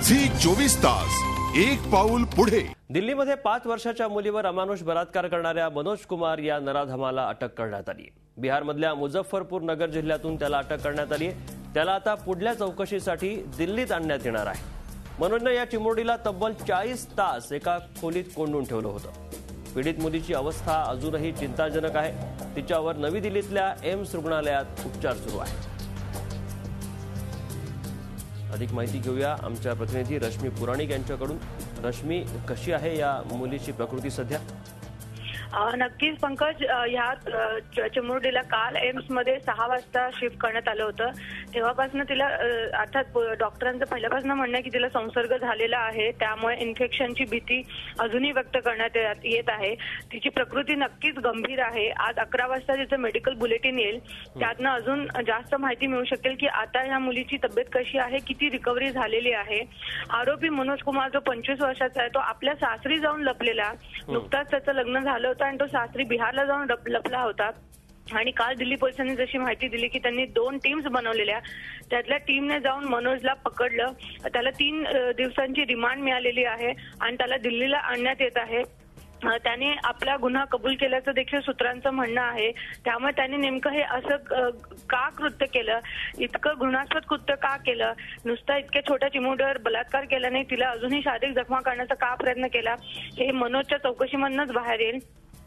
Zee 24 तास एक पाऊल पुढे। दिल्लीमध्ये 5 वर्षाच्या मुलीवर अमानुष बलात्कार करणाऱ्या मनोज कुमार या नराधमाला अटक करण्यात आली आहे। बिहारमधल्या मुझफ्फरपूर नगर जिल्ह्यातून त्याला अटक करण्यात आली आहे। त्याला आता पुढल्या चौकशीसाठी दिल्लीत आणण्यात येणार आहे। मनोजने या चिमुरडीला तब्बल 40 तास एका खोलीत कोंडून ठेवलं होतं। पीडित मुलीची अवस्था अजूनही चिंताजनक आहे। तिच्यावर नवी दिल्लीतल्या एम्स रुग्णालयात उपचार सुरू आहेत। अधिक माहिती घेऊया आमच्या प्रतिनिधी रश्मी पुराणिक यांच्याकडून। रश्मी, कशी आहे या मुलीची प्रकृती सध्या? नक्कीच पंकज, ह्या चिमुरडीला काल एम्स मध्ये 6 वाजता शिफ्ट करण्यात आलं होतं। तेव्हापासून तिला अर्थात डॉक्टरांचं पहिल्यापासून म्हणणं आहे की तिला संसर्ग झालेला आहे, त्यामुळे इन्फेक्शनची भीती अजूनही व्यक्त करण्यात येत आहे। तिची प्रकृती नक्कीच गंभीर आहे। आज 11 वाजता तिचं मेडिकल बुलेटिन येईल, त्यातनं अजून जास्त माहिती मिळू शकेल की आता ह्या मुलीची तब्येत कशी आहे, किती रिकव्हरी झालेली आहे। आरोपी मनोज कुमार जो 25 वर्षाचा आहे, तो आपल्या सासरी जाऊन लपलेला। नुकताच त्याचं लग्न झालं होतं आणि तो सासरी बिहारला जाऊन लपला होता। आणि काल दिल्ली पोलिसांनी जशी माहिती दिली की त्यांनी 2 टीम्स बनवलेल्या, त्यातल्या टीमने जाऊन मनोजला पकडलं। त्याला 3 दिवसांची रिमांड मिळालेली आहे आणि त्याला दिल्लीला आणण्यात येत आहे। त्याने आपला गुन्हा कबूल केल्याचं देखील सूत्रांचं म्हणणं आहे। त्यामुळे त्याने नेमकं हे असं का कृत्य केलं, इतकं घृणास्पद कृत्य का केलं, नुसता इतक्या छोट्या चिमुरडीवर बलात्कार केला नाही, तिला अजूनही शारीरिक जखमा करण्याचा का प्रयत्न केला, हे मनोजच्या चौकशीमधूनच बाहेर येईल।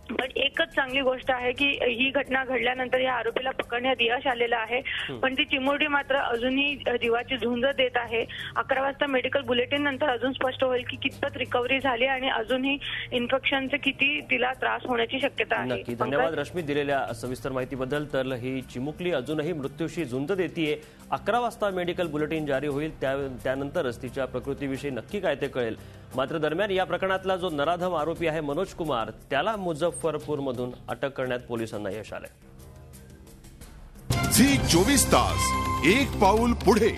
पण एकच चांगली गोष्ट आहे की ही घटना घडल्यानंतर या आरोपीला पकडण्यात यश आलेलं आहे। पण ती चिमुरडी मात्र अजूनही जीवाची झुंज देत आहे। 11 वाजता मेडिकल बुलेटिन नंतर अजून स्पष्ट होईल की कितपत रिकव्हरी झाली आणि अजूनही इन्फेक्शनचे किती तिला त्रास होण्याची शक्यता आहे। नक्की धन्यवाद रश्मी दिलेल्या सविस्तर माहितीबद्दल। तर ही चिमुकली अजूनही मृत्यूशी झुंज देतीये। 11 वाजता मेडिकल बुलेटिन जारी होईल, त्यानंतरच तिच्या प्रकृतीविषयी नक्की काय ते कळेल। मात्र दरम्यान या प्रकरणातला जो नराधम आरोपी आहे मनोज कुमार, त्याला मुझफ्फरपूरमधून अटक करण्यात पोलिसांना यश आलंय। झी 24 तास एक पाऊल पुढे।